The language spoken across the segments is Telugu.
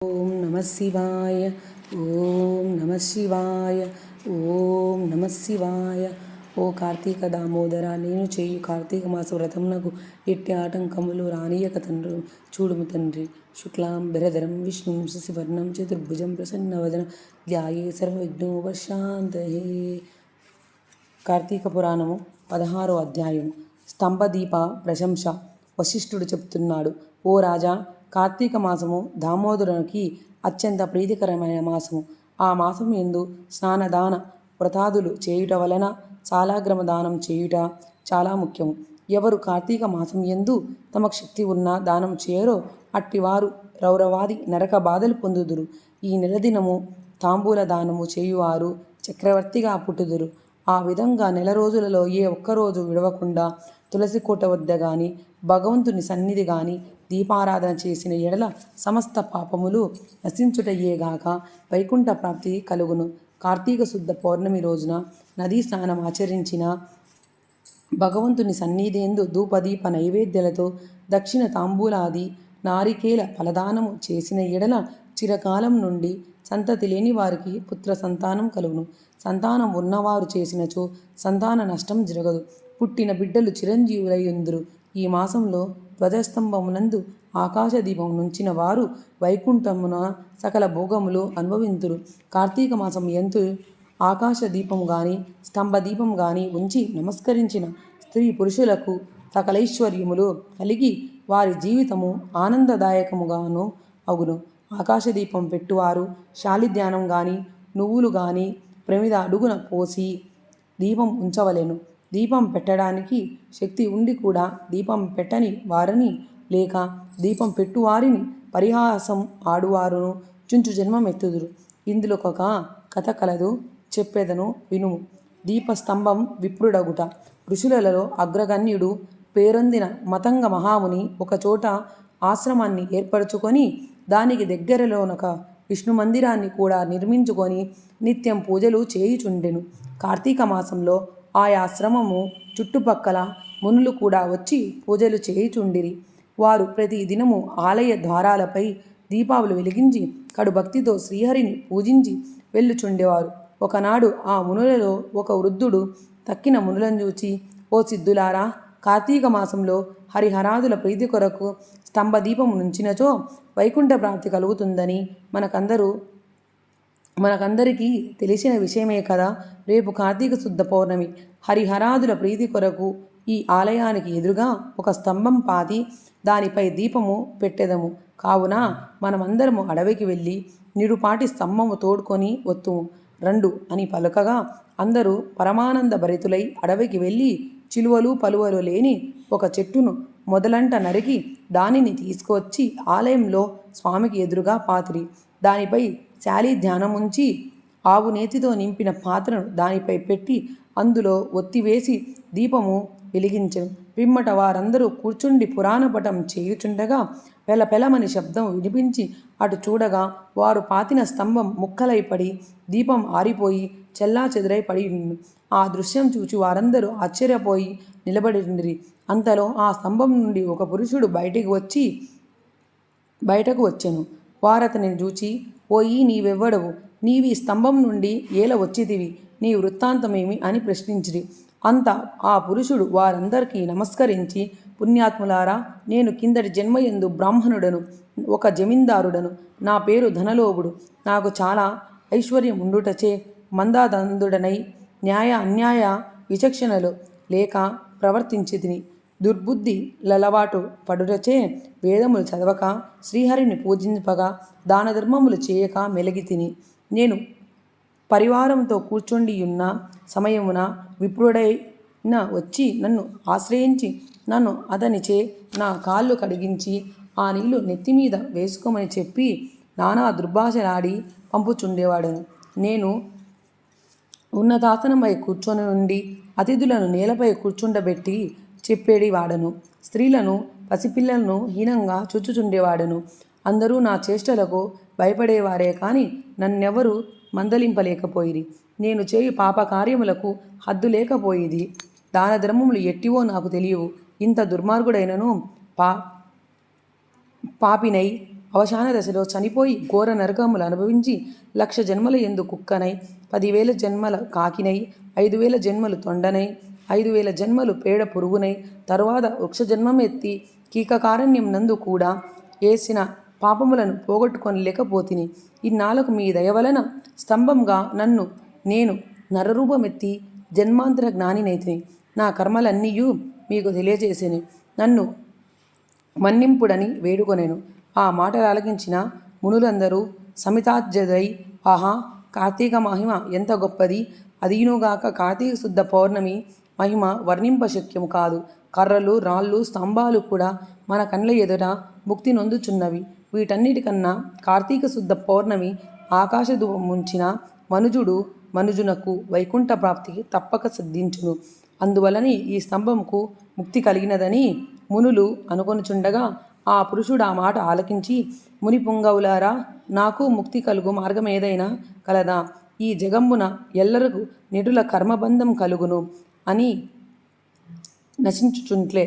ఓం నమ శివాయ. ఓం నమ శివాయ. ఓం నమ శివాయ. ఓ కార్తీక దామోదర, నేను చేయు కార్తీక మాస వ్రతమునకు ఎట్టి ఆటంకములు రానియక తండ్రి చూడుము తండ్రి. శుక్లాం భరధరం విష్ణుం శశివర్ణం చతుర్భుజం ప్రసన్నవదనం ధ్యాయే సర్వవిఘ్నోపశాంతయే. కార్తీక పురాణము 16వ అధ్యాయము. స్తంభదీప ప్రశంస. వశిష్ఠుడు చెప్తున్నాడు: ఓ రాజా, కార్తీక మాసము దామోదరునికి అత్యంత ప్రీతికరమైన మాసము. ఆ మాసం యందు స్నానదాన వ్రతాదులు చేయుట వలన సాలాగ్రమ దానం చేయుట చాలా ముఖ్యము. ఎవరు కార్తీక మాసం యందు తమకు శక్తి ఉన్న దానం చేయరో అట్టివారు రౌరవాది నరక బాధలు పొందుదురు. ఈ నెలదినము తాంబూల దానము చేయువారు చక్రవర్తిగా పుట్టుదురు. ఆ విధంగా నెల రోజులలో ఏ ఒక్కరోజు విడవకుండా తులసి కోట వద్ద గాని భగవంతుని సన్నిధి గాని దీపారాధన చేసిన ఎడల సమస్త పాపములు నశించుటయ్యేగాక వైకుంఠ ప్రాప్తి కలుగును. కార్తీక శుద్ధ పౌర్ణమి రోజున నదీ స్నానం ఆచరించిన భగవంతుని సన్నిధేందు ధూపదీప నైవేద్యాలతో దక్షిణ తాంబూలాది నారికేల ఫలదానము చేసిన ఎడల చిరకాలం నుండి సంతతి లేని వారికి పుత్ర సంతానం కలుగును. సంతానం ఉన్నవారు చేసినచో సంతాన నష్టం జరగదు. పుట్టిన బిడ్డలు చిరంజీవులయ్యుందురు. ఈ మాసంలో ధ్వజస్తంభమునందు ఆకాశ దీపం నుంచిన వారు వైకుంఠమున సకల భోగములు అనుభవింతురు. కార్తీక మాసం ఎందు ఆకాశ దీపం గాని స్తంభ దీపం గాని ఉంచి నమస్కరించిన స్త్రీ పురుషులకు సకలైశ్వర్యములు కలిగి వారి జీవితము ఆనందదాయకముగాను అగును. ఆకాశదీపం పెట్టువారు శాలిధ్యానం గాని నువ్వులు గాని ప్రమిద అడుగున పోసి దీపం ఉంచవలెను. దీపం పెట్టడానికి శక్తి ఉండి కూడా దీపం పెట్టని వారిని లేక దీపం పెట్టువారిని పరిహాసం ఆడువారును చుంచు జన్మమెత్తుదురు. ఇందులో ఒక కథ కలదు, చెప్పేదను వినుము. దీపస్తంభం విప్రుడగుట. ఋషులలో అగ్రగణ్యుడు పేరొందిన మతంగ మహాముని ఒకచోట ఆశ్రమాన్ని ఏర్పరచుకొని దానికి దగ్గరలోనొక విష్ణు మందిరాన్ని కూడా నిర్మించుకొని నిత్యం పూజలు చేయుచుండెను. కార్తీక మాసంలో ఆయా ఆశ్రమము చుట్టుపక్కల మునులు కూడా వచ్చి పూజలు చేయుచుండిరి. వారు ప్రతి దినము ఆలయ ద్వారాలపై దీపాలు వెలిగించి కడు భక్తితో శ్రీహరిని పూజించి వెళ్ళుచుండేవారు. ఒకనాడు ఆ మునులలో ఒక వృద్ధుడు తక్కిన మునులను చూచి, ఓ సిద్ధులారా, కార్తీక మాసంలో హరిహరాదుల ప్రీతి కొరకు స్తంభదీపము నుంచినచో వైకుంఠ ప్రాప్తి కలుగుతుందని మనకందరికీ తెలిసిన విషయమే కదా. రేపు కార్తీక శుద్ధ పౌర్ణమి. హరిహరాదుల ప్రీతి కొరకు ఈ ఆలయానికి ఎదురుగా ఒక స్తంభం పాతి దానిపై దీపము పెట్టెదము. కావున మనమందరము అడవికి వెళ్ళి నిరుపాటి స్తంభము తోడుకొని వత్తుము రండు అని పలుకగా అందరూ పరమానంద భరితులై అడవికి వెళ్ళి చిలువలు పలువలు లేని ఒక చెట్టును మొదలంట నరికి దానిని తీసుకువచ్చి ఆలయంలో స్వామికి ఎదురుగా పాతిరి. దానిపై శాలి ధ్యానముంచి ఆవు నేతితో నింపిన పాత్రను దానిపై పెట్టి అందులో ఒత్తివేసి దీపము వెలిగించెను. పిమ్మట వారందరూ కూర్చుండి పురాణపటం చేయుచుండగా పెలపెలమని శబ్దం వినిపించి అటు చూడగా వారు పాతిన స్తంభం ముక్కలై పడి దీపం ఆరిపోయి చెల్లా చెదురై పడి. ఆ దృశ్యం చూచి వారందరూ ఆశ్చర్యపోయి నిలబడిందిరి. అంతలో ఆ స్తంభం నుండి ఒక పురుషుడు బయటకు వచ్చెను. వారతనిని చూచి, ఓయి, నీవెవ్వడవు? నీవి స్తంభం నుండి ఏల వచ్చితివి? నీ వృత్తాంతమేమి అని ప్రశ్నించిరి. అంత ఆ పురుషుడు వారందరికీ నమస్కరించి, పుణ్యాత్ములారా, నేను కిందటి జన్మయందు బ్రాహ్మణుడను, ఒక జమీందారుడను. నా పేరు ధనలోభుడు. నాకు చాలా ఐశ్వర్యం ఉండుటచే మందాదందుడనై న్యాయ అన్యాయ విచక్షణలు లేక ప్రవర్తించితిని. దుర్బుద్ధి లలవాటు పడుటచే వేదములు చదవక శ్రీహరిని పూజింపగా దాన ధర్మములు చేయక మెలిగితిని. నేను పరివారంతో కూర్చుండియున్న సమయమున విప్రుడైన వచ్చి నన్ను ఆశ్రయించి నన్ను అతనిచే నా కాళ్ళు కడిగించి ఆ నీళ్లు నెత్తిమీద వేసుకోమని చెప్పి నానా దుర్భాషలాడి పంపుచుండేవాడను. నేను ఉన్నతాసనమై కూర్చొని ఉండి అతిథులను నేలపై కూర్చుండబెట్టి చెప్పేడి వాడను. స్త్రీలను పసిపిల్లలను హీనంగా చూచుచుండేవాడను. అందరూ నా చేష్టలకు భయపడేవారే కాని నన్నెవరూ మందలింపలేకపోయిరి. నేను చేయు పాపకార్యములకు హద్దు లేకపోయిది. దాన ధర్మములు ఎట్టివో నాకు తెలియవు. ఇంత దుర్మార్గుడైనను పాపినై అవసాన దశలో చనిపోయి ఘోర నరకములు అనుభవించి 1,00,000 జన్మల ఎందు కుక్కనై 10,000 జన్మల కాకినై 5,000 జన్మలు తొండనై 5,000 జన్మలు పేడ పురుగునై తరువాత వృక్ష జన్మమెత్తి కీకకారణ్యం నందు కూడా వేసిన పాపములను పోగొట్టుకొని లేకపోతిని. ఇన్నాళ్ళకు మీ దయవలన స్తంభంగా నేను నరరూపమెత్తి జన్మాంతర జ్ఞానినైతిని. నా కర్మలన్నీయు మీకు తెలియజేసేను. నన్ను మన్నింపుడని వేడుకొనెను. ఆ మాటలు ఆలకించిన మునులందరూ సమితాజ్జదై, ఆహా, కార్తీక మహిమ ఎంత గొప్పది! అదీనుగాక కార్తీక శుద్ధ పౌర్ణమి మహిమ వర్ణింపశక్యము కాదు. కర్రలు, రాళ్ళు, స్తంభాలు కూడా మన కండ్ల ఎదుట ముక్తి నొందుచున్నవి. వీటన్నిటికన్నా కార్తీక శుద్ధ పౌర్ణమి ఆకాశధూపం ముంచిన మనుజునకు వైకుంఠ ప్రాప్తికి తప్పక సిద్ధించును. అందువలనే ఈ స్తంభంకు ముక్తి కలిగినదని మునులు అనుకొనుచుండగా ఆ పురుషుడు ఆ మాట ఆలకించి, ముని పుంగవులారా, నాకు ముక్తి కలుగు మార్గం ఏదైనా కలదా? ఈ జగంబున ఎల్లరకు నిటుల కర్మబంధం కలుగును అని నశించుచుంట్లే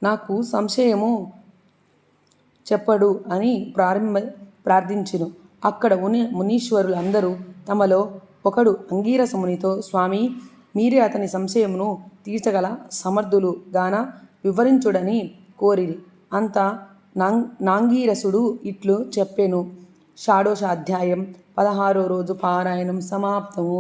నాకు సంశయము చెప్పడు అని ప్రార్థించును. అక్కడ మునీశ్వరులు అందరూ తమలో ఒకడు అంగీరస మునితో, స్వామి, మీరే అతని సంశయమును తీర్చగల సమర్థులు గాన వివరించుడని కోరిరి. అంత నాంగీరసుడు ఇట్లు చెప్పెను. షాడోషాధ్యాయం 16వ రోజు పారాయణం సమాప్తము.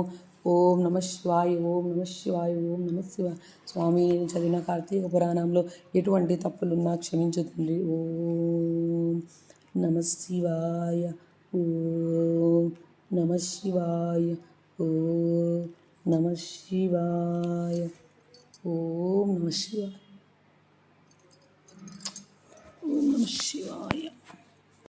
ఓం నమ శివాయ, ఓం నమ శివాయ, ఓం నమ శివాయ. స్వామి, నేను చదివిన కార్తీక పురాణంలో ఎటువంటి తప్పులున్నా క్షమించు తండ్రి. ఓం నమ శివాయ, ఓం నమ శివాయ, ఓం నమ శివాయ, ఓం నమ శివాయ, ఓం నమ శివాయ.